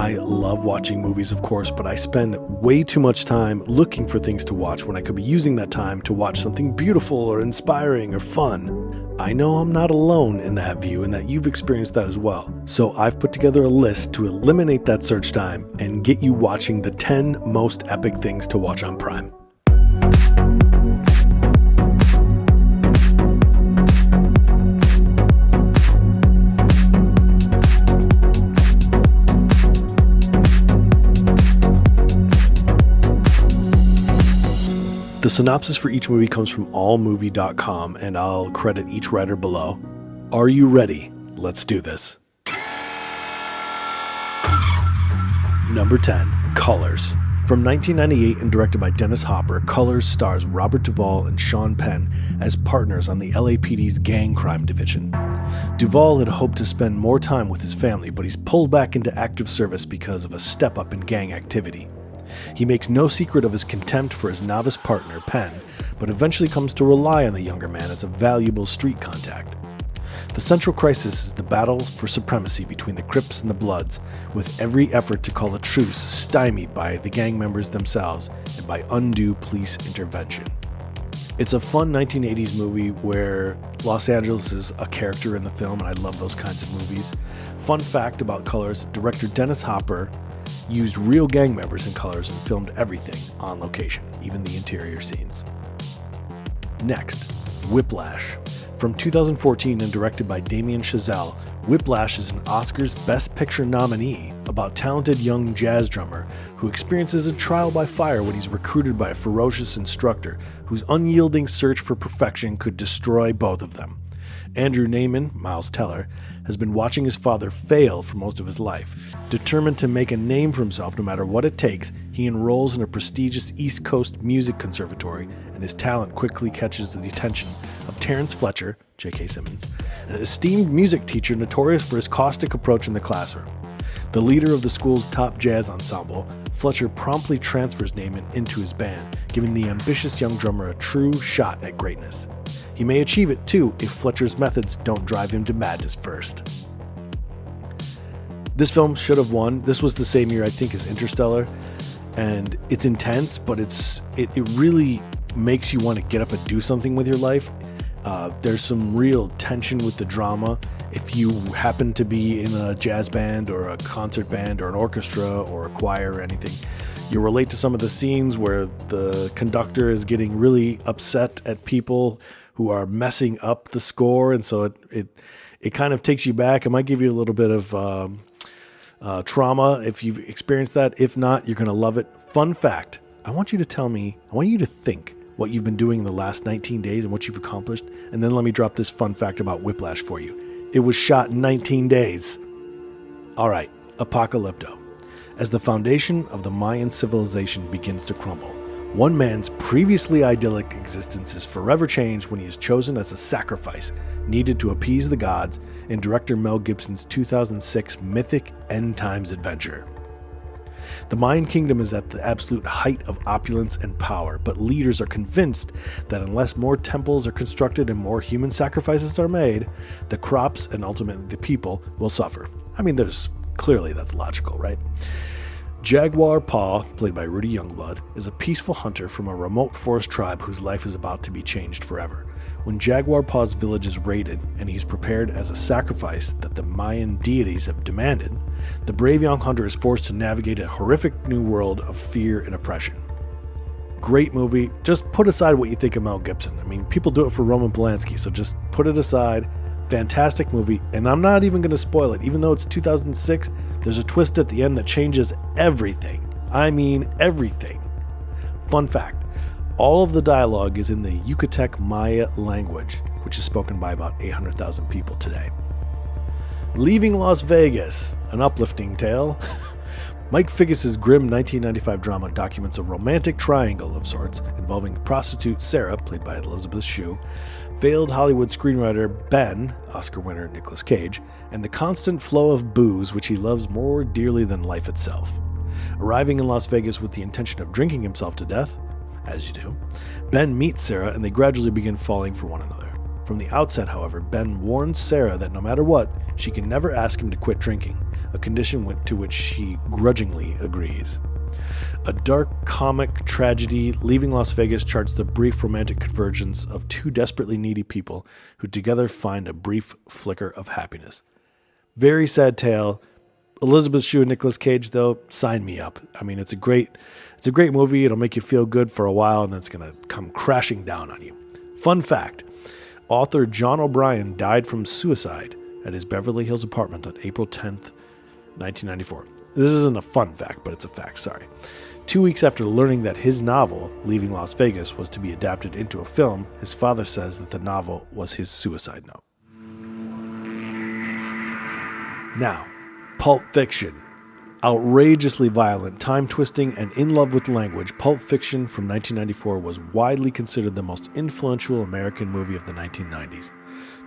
I love watching movies, of course, but I spend way too much time looking for things to watch when I could be using that time to watch something beautiful or inspiring or fun. I know I'm not alone in that view and that you've experienced that as well. So I've put together a list to eliminate that search time and get you watching the 10 most epic things to watch on Prime. The synopsis for each movie comes from allmovie.com, and I'll credit each writer below. Are you ready? Let's do this. Number 10, Colors. From 1998 and directed by Dennis Hopper, Colors stars Robert Duvall and Sean Penn as partners on the LAPD's gang crime division. Duvall had hoped to spend more time with his family, but he's pulled back into active service because of a step-up in gang activity. He makes no secret of his contempt for his novice partner, Penn, but eventually comes to rely on the younger man as a valuable street contact. The central crisis is the battle for supremacy between the Crips and the Bloods, with every effort to call a truce stymied by the gang members themselves and by undue police intervention. It's a fun 1980s movie where Los Angeles is a character in the film, and I love those kinds of movies. Fun fact about Colors, director Dennis Hopper used real gang members in Colors and filmed everything on location, even the interior scenes. Next, Whiplash. From 2014 and directed by Damien Chazelle, Whiplash is an Oscars Best Picture nominee about talented young jazz drummer who experiences a trial by fire when he's recruited by a ferocious instructor whose unyielding search for perfection could destroy both of them. Andrew Naiman, Miles Teller, has been watching his father fail for most of his life. Determined to make a name for himself no matter what it takes, he enrolls in a prestigious East Coast music conservatory, and his talent quickly catches the attention of Terrence Fletcher, J.K. Simmons, an esteemed music teacher notorious for his caustic approach in the classroom. The leader of the school's top jazz ensemble, Fletcher promptly transfers Naiman into his band, giving the ambitious young drummer a true shot at greatness. He may achieve it too if Fletcher's methods don't drive him to madness first. This film should have won. This was the same year, I think, as Interstellar, and it's intense, but it really makes you want to get up and do something with your life. There's some real tension with the drama. If you happen to be in a jazz band or a concert band or an orchestra or a choir or anything, you relate to some of the scenes where the conductor is getting really upset at people who are messing up the score, and so it kind of takes you back. It might give you a little bit of trauma if you've experienced that. If not, you're going to love it. Fun fact, I want you to think what you've been doing in the last 19 days and what you've accomplished, and then let me drop this fun fact about Whiplash for you. It was shot in 19 days. All right, Apocalypto. As the foundation of the Mayan civilization begins to crumble, one man's previously idyllic existence is forever changed when he is chosen as a sacrifice needed to appease the gods in director Mel Gibson's 2006 mythic end times adventure. The Mayan kingdom is at the absolute height of opulence and power, but leaders are convinced that unless more temples are constructed and more human sacrifices are made, the crops and ultimately the people will suffer. I mean, clearly that's logical, right? Jaguar Paw, played by Rudy Youngblood, is a peaceful hunter from a remote forest tribe whose life is about to be changed forever. When Jaguar Paw's village is raided and he's prepared as a sacrifice that the Mayan deities have demanded, the brave young hunter is forced to navigate a horrific new world of fear and oppression. Great movie. Just put aside what you think of Mel Gibson. I mean, people do it for Roman Polanski, so just put it aside. Fantastic movie, and I'm not even going to spoil it. Even though it's 2006, there's a twist at the end that changes everything. I mean everything. Fun fact, all of the dialogue is in the Yucatec Maya language, which is spoken by about 800,000 people today. Leaving Las Vegas, an uplifting tale. Mike Figgis's grim 1995 drama documents a romantic triangle of sorts involving prostitute Sarah, played by Elizabeth Shue, failed Hollywood screenwriter Ben, Oscar winner Nicolas Cage, and the constant flow of booze which he loves more dearly than life itself. Arriving in Las Vegas with the intention of drinking himself to death, as you do, Ben meets Sarah and they gradually begin falling for one another. From the outset, however, Ben warns Sarah that no matter what, she can never ask him to quit drinking, a condition to which she grudgingly agrees. A dark comic tragedy, Leaving Las Vegas charts the brief romantic convergence of two desperately needy people who together find a brief flicker of happiness. Very sad tale. Elizabeth Shue and Nicolas Cage, though, sign me up. I mean, it's a great movie. It'll make you feel good for a while, and then it's going to come crashing down on you. Fun fact, author John O'Brien died from suicide at his Beverly Hills apartment on April 10th, 1994. This isn't a fun fact, but it's a fact, sorry. 2 weeks after learning that his novel, Leaving Las Vegas, was to be adapted into a film, his father says that the novel was his suicide note. Now, Pulp Fiction. Outrageously violent, time-twisting, and in love with language, Pulp Fiction from 1994 was widely considered the most influential American movie of the 1990s.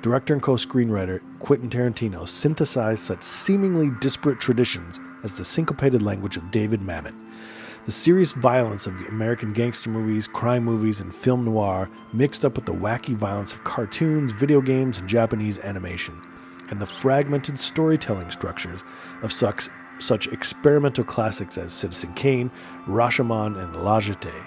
Director and co-screenwriter Quentin Tarantino synthesized such seemingly disparate traditions as the syncopated language of David Mamet. The serious violence of American gangster movies, crime movies, and film noir mixed up with the wacky violence of cartoons, video games, and Japanese animation, and the fragmented storytelling structures of such experimental classics as Citizen Kane, Rashomon, and La Jetée.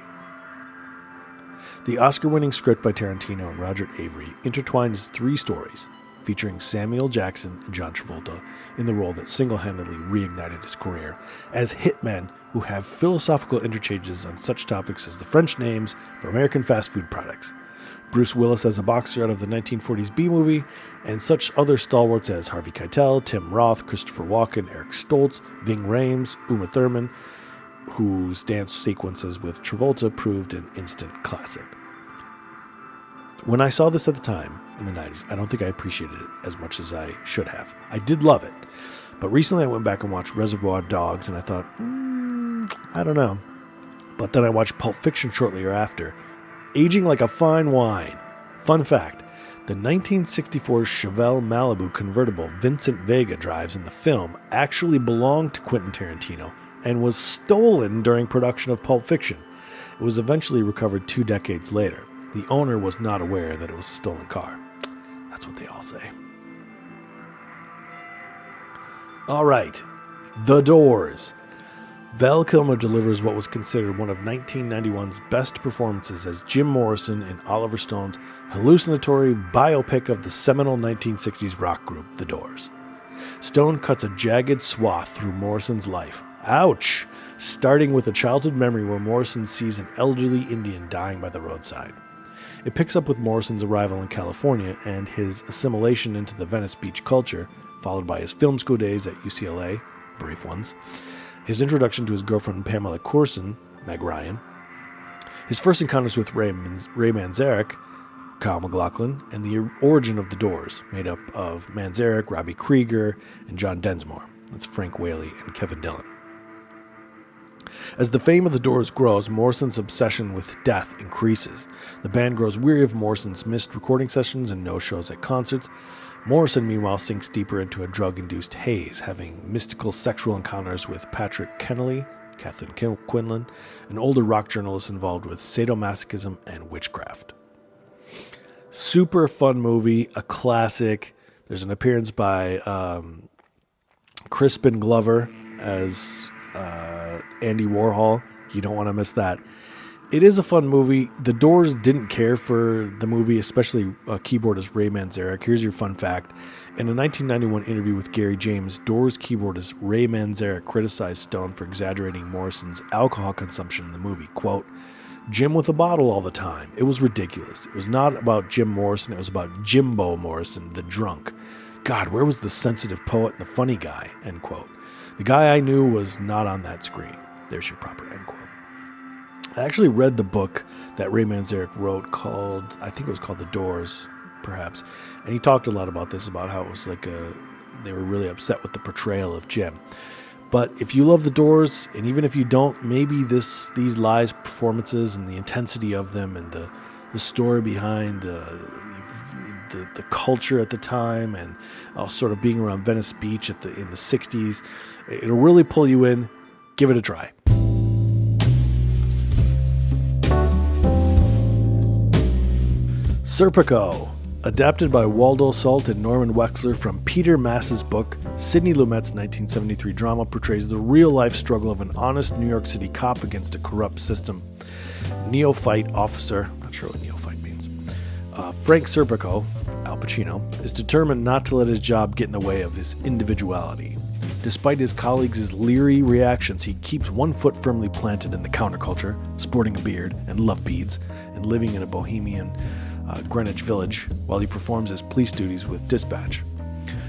The Oscar-winning script by Tarantino and Roger Avery intertwines three stories, featuring Samuel Jackson and John Travolta in the role that single-handedly reignited his career, as hitmen who have philosophical interchanges on such topics as the French names for American fast food products. Bruce Willis as a boxer out of the 1940s B-movie, and such other stalwarts as Harvey Keitel, Tim Roth, Christopher Walken, Eric Stoltz, Ving Rhames, Uma Thurman, whose dance sequences with Travolta proved an instant classic. When I saw this at the time, in the 90s, I don't think I appreciated it as much as I should have. I did love it, but recently I went back and watched Reservoir Dogs, and I thought, I don't know. But then I watched Pulp Fiction shortly thereafter, aging like a fine wine. Fun fact, the 1964 Chevelle Malibu convertible Vincent Vega drives in the film actually belonged to Quentin Tarantino and was stolen during production of Pulp Fiction. It was eventually recovered 2 decades later. The owner was not aware that it was a stolen car. That's what they all say. All right, The Doors. Val Kilmer delivers what was considered one of 1991's best performances as Jim Morrison in Oliver Stone's hallucinatory biopic of the seminal 1960s rock group, The Doors. Stone cuts a jagged swath through Morrison's life. Ouch! Starting with a childhood memory where Morrison sees an elderly Indian dying by the roadside. It picks up with Morrison's arrival in California and his assimilation into the Venice Beach culture, followed by his film school days at UCLA, brief ones, his introduction to his girlfriend Pamela Courson, Meg Ryan, his first encounters with Ray Manzarek, Kyle MacLachlan, and the origin of The Doors, made up of Manzarek, Robbie Krieger, and John Densmore. That's Frank Whaley and Kevin Dillon. As the fame of The Doors grows, Morrison's obsession with death increases. The band grows weary of Morrison's missed recording sessions and no-shows at concerts. Morrison, meanwhile, sinks deeper into a drug-induced haze, having mystical sexual encounters with Patrick Kennelly, Kathleen Quinlan, an older rock journalist involved with sadomasochism and witchcraft. Super fun movie, a classic. There's an appearance by Crispin Glover as Andy Warhol. You don't want to miss that. It is a fun movie. The Doors didn't care for the movie, especially keyboardist Ray Manzarek. Here's your fun fact. In a 1991 interview with Gary James, Doors keyboardist Ray Manzarek criticized Stone for exaggerating Morrison's alcohol consumption in the movie. Quote, Jim with a bottle all the time. It was ridiculous. It was not about Jim Morrison. It was about Jimbo Morrison, the drunk. God, where was the sensitive poet and the funny guy? End quote. The guy I knew was not on that screen. There's your proper end quote. I actually read the book that Ray Manzarek wrote called, I think it was called The Doors, perhaps. And he talked a lot about this, about how it was like they were really upset with the portrayal of Jim. But if you love The Doors, and even if you don't, maybe these live performances and the intensity of them and the story behind the culture at the time and sort of being around Venice Beach in the 60s, it'll really pull you in. Give it a try. Serpico. Adapted by Waldo Salt and Norman Wexler from Peter Mass's book, Sidney Lumet's 1973 drama portrays the real-life struggle of an honest New York City cop against a corrupt system. Neophyte officer, not sure what neophyte means, Frank Serpico, Al Pacino, is determined not to let his job get in the way of his individuality. Despite his colleagues' leery reactions, he keeps one foot firmly planted in the counterculture, sporting a beard and love beads, and living in a bohemian Greenwich Village while he performs his police duties with dispatch.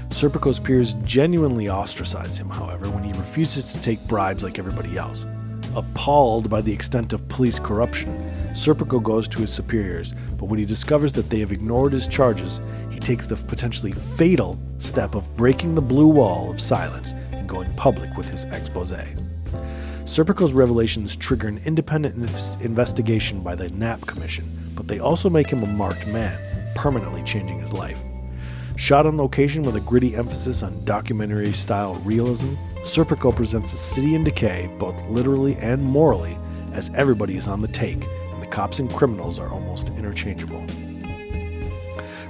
Serpico's peers genuinely ostracize him, however, when he refuses to take bribes like everybody else. Appalled by the extent of police corruption, Serpico goes to his superiors, but when he discovers that they have ignored his charges, he takes the potentially fatal step of breaking the blue wall of silence and going public with his expose. Serpico's revelations trigger an independent investigation by the Knapp Commission, but they also make him a marked man, permanently changing his life. Shot on location with a gritty emphasis on documentary-style realism, Serpico presents a city in decay, both literally and morally, as everybody is on the take, and the cops and criminals are almost interchangeable.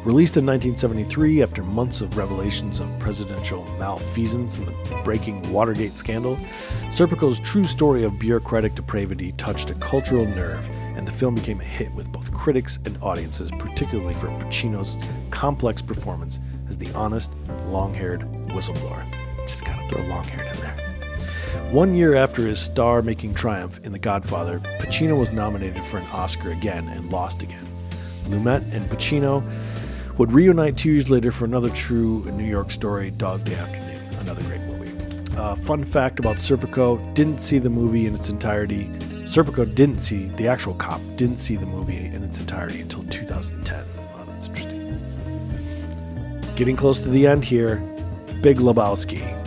Released in 1973 after months of revelations of presidential malfeasance and the breaking Watergate scandal, Serpico's true story of bureaucratic depravity touched a cultural nerve, and the film became a hit with both critics and audiences, particularly for Pacino's complex performance as the honest, long-haired whistleblower. Just gotta throw long-haired in there. 1 year after his star-making triumph in The Godfather, Pacino was nominated for an Oscar again and lost again. Lumet and Pacino would reunite 2 years later for another true New York story, Dog Day Afternoon, another great movie. Fun fact about Serpico, didn't see the movie in its entirety. Serpico the actual cop, didn't see the movie in its entirety until 2010. Oh, that's interesting. Getting close to the end here, Big Lebowski.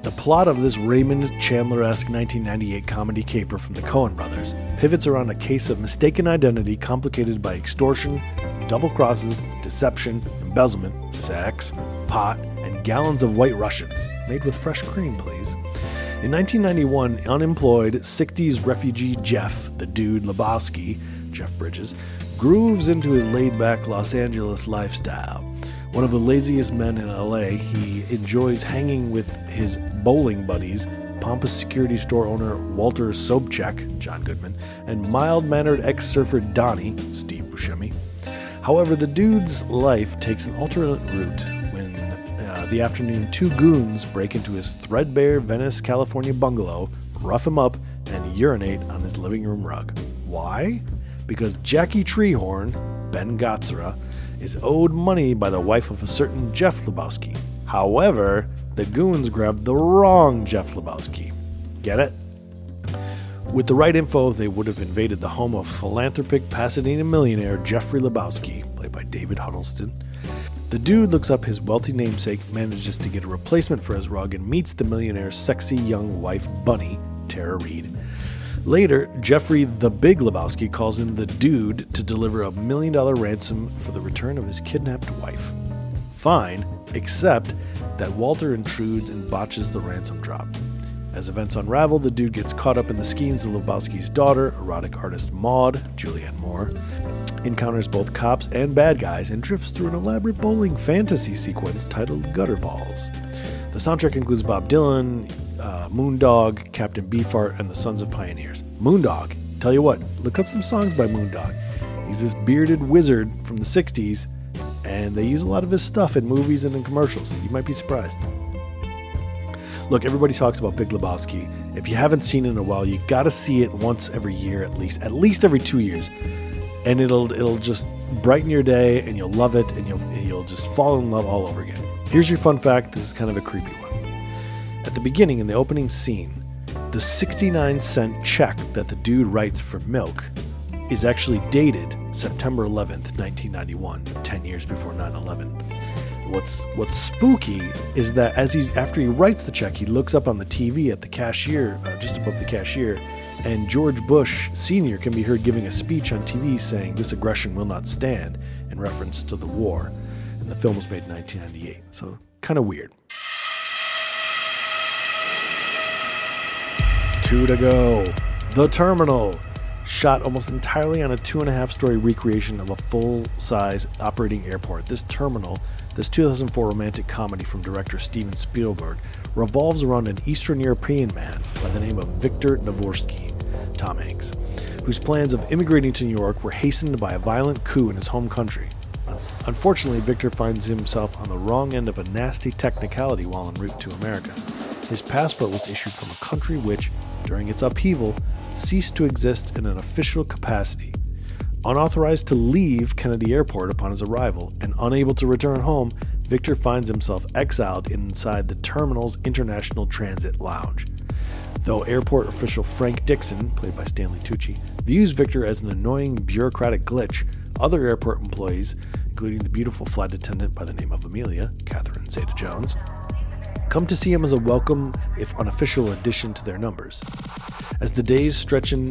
The plot of this Raymond Chandler-esque 1998 comedy caper from the Coen brothers pivots around a case of mistaken identity complicated by extortion, double crosses, deception, embezzlement, sex, pot, and gallons of White Russians, made with fresh cream, please. In 1991, unemployed 60s refugee Jeff, the dude Lebowski, Jeff Bridges, grooves into his laid-back Los Angeles lifestyle. One of the laziest men in LA, he enjoys hanging with his bowling buddies, pompous security store owner Walter Sobchak, John Goodman, and mild-mannered ex-surfer Donnie, Steve Buscemi. However, the dude's life takes an alternate route when the afternoon two goons break into his threadbare Venice, California bungalow, rough him up, and urinate on his living room rug. Why? Because Jackie Treehorn, Ben Gatzera, is owed money by the wife of a certain Jeff Lebowski. However, the goons grabbed the wrong Jeff Lebowski. Get it? With the right info, they would have invaded the home of philanthropic Pasadena millionaire Jeffrey Lebowski, played by David Huddleston. The dude looks up his wealthy namesake, manages to get a replacement for his rug, and meets the millionaire's sexy young wife, Bunny, Tara Reid. Later, Jeffrey the Big Lebowski calls in the dude to deliver $1 million ransom for the return of his kidnapped wife. Fine, except that Walter intrudes and botches the ransom drop. As events unravel, the dude gets caught up in the schemes of Lebowski's daughter, erotic artist Maud, Julianne Moore, encounters both cops and bad guys, and drifts through an elaborate bowling fantasy sequence titled Gutter Balls. The soundtrack includes Bob Dylan, Moondog, Captain Beefheart, and the Sons of Pioneers. Moondog, tell you what, look up some songs by Moondog. He's this bearded wizard from the 60s, and they use a lot of his stuff in movies and in commercials. You might be surprised. Look, everybody talks about Big Lebowski. If you haven't seen it in a while, you gotta see it once every year at least every 2 years. And it'll just brighten your day, and you'll love it, and you'll just fall in love all over again. Here's your fun fact. This is kind of a creepy one. At the beginning, in the opening scene, the 69-cent check that the dude writes for milk is actually dated September 11th, 1991, 10 years before 9/11. What's spooky is that after he writes the check, he looks up on the TV at the cashier, just above the cashier, and George Bush Sr. can be heard giving a speech on TV saying, "This aggression will not stand," in reference to the war. And the film was made in 1998, so kind of weird. 2 to go. The Terminal. shot almost entirely on a 2.5-story recreation of a full-size operating airport. This 2004 romantic comedy from director Steven Spielberg, revolves around an Eastern European man by the name of Victor Dvorsky, Tom Hanks, whose plans of immigrating to New York were hastened by a violent coup in his home country. Unfortunately, Victor finds himself on the wrong end of a nasty technicality while en route to America. His passport was issued from a country which, during its upheaval, ceased to exist in an official capacity. Unauthorized to leave Kennedy Airport upon his arrival and unable to return home, Victor finds himself exiled inside the terminal's International Transit Lounge. Though airport official Frank Dixon, played by Stanley Tucci, views Victor as an annoying bureaucratic glitch, other airport employees, including the beautiful flight attendant by the name of Amelia, Catherine Zeta-Jones, come to see him as a welcome, if unofficial, addition to their numbers. As the days stretch on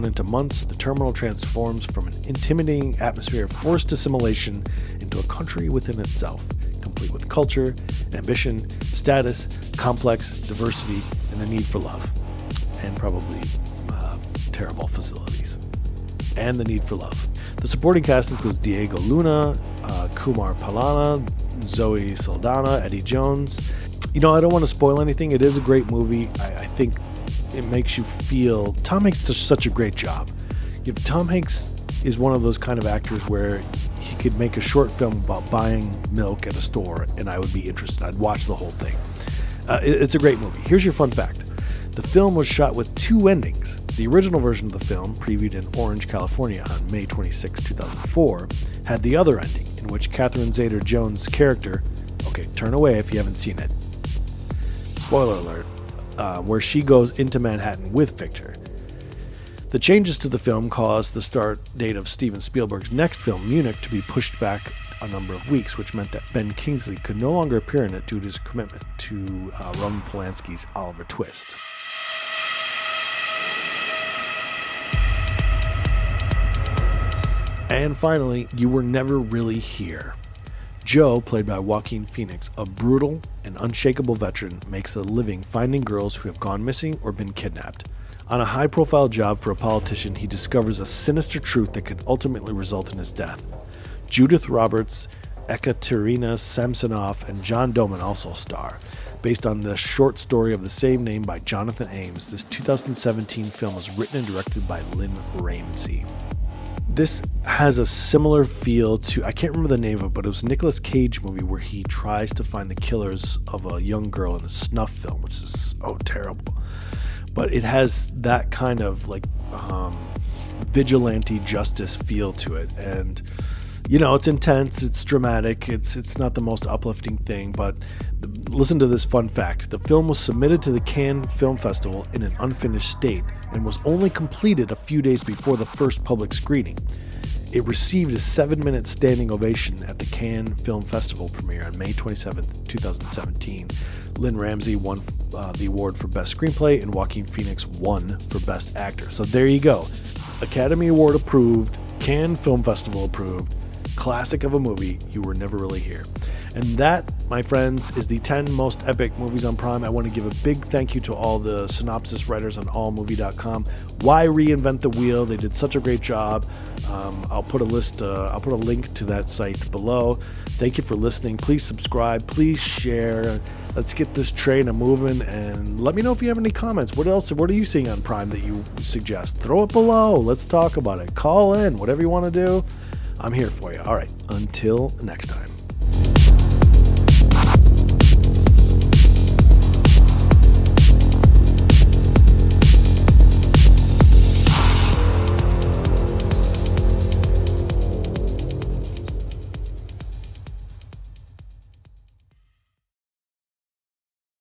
into months, the terminal transforms from an intimidating atmosphere of forced assimilation into a country within itself, complete with culture, ambition, status, complex, diversity, and the need for love. And probably terrible facilities. And the need for love. The supporting cast includes Diego Luna, Kumar Palana, Zoe Saldana, Eddie Jones. I don't want to spoil anything. It is a great movie. I think it makes you feel... Tom Hanks does such a great job. Tom Hanks is one of those kind of actors where he could make a short film about buying milk at a store, and I would be interested. I'd watch the whole thing. It's a great movie. Here's your fun fact. The film was shot with 2 endings. The original version of the film, previewed in Orange, California on May 26, 2004, had the other ending, in which Catherine Zeta-Jones' character... Okay, turn away if you haven't seen it. Spoiler alert. Where she goes into Manhattan with Victor. The changes to the film caused the start date of Steven Spielberg's next film, Munich, to be pushed back a number of weeks, which meant that Ben Kingsley could no longer appear in it due to his commitment to Roman Polanski's Oliver Twist. And finally, You Were Never Really Here. Joe, played by Joaquin Phoenix, a brutal and unshakable veteran, makes a living finding girls who have gone missing or been kidnapped. On a high-profile job for a politician, he discovers a sinister truth that could ultimately result in his death. Judith Roberts, Ekaterina Samsonov, and John Doman also star. Based on the short story of the same name by Jonathan Ames, this 2017 film was written and directed by Lynn Ramsey. This has a similar feel to, I can't remember the name of it, but it was a Nicolas Cage movie where he tries to find the killers of a young girl in a snuff film, which is so terrible. But it has that kind of vigilante justice feel to it. And, it's intense, it's dramatic, it's not the most uplifting thing, but listen to this fun fact. The film was submitted to the Cannes Film Festival in an unfinished state and was only completed a few days before the first public screening. It received a 7-minute standing ovation at the Cannes Film Festival premiere on May 27, 2017. Lynn Ramsey won the award for Best Screenplay, and Joaquin Phoenix won for Best Actor. So there you go. Academy Award approved, Cannes Film Festival approved, classic of a movie, You Were Never Really Here. And that, my friends, is the 10 most epic movies on Prime. I want to give a big thank you to all the synopsis writers on allmovie.com. Why reinvent the wheel? They did such a great job. I'll put a link to that site below. Thank you for listening. Please subscribe. Please share. Let's get this train a moving, and let me know if you have any comments. What are you seeing on Prime that you suggest? Throw it below. Let's talk about it. Call in. Whatever you want to do, I'm here for you. All right. Until next time.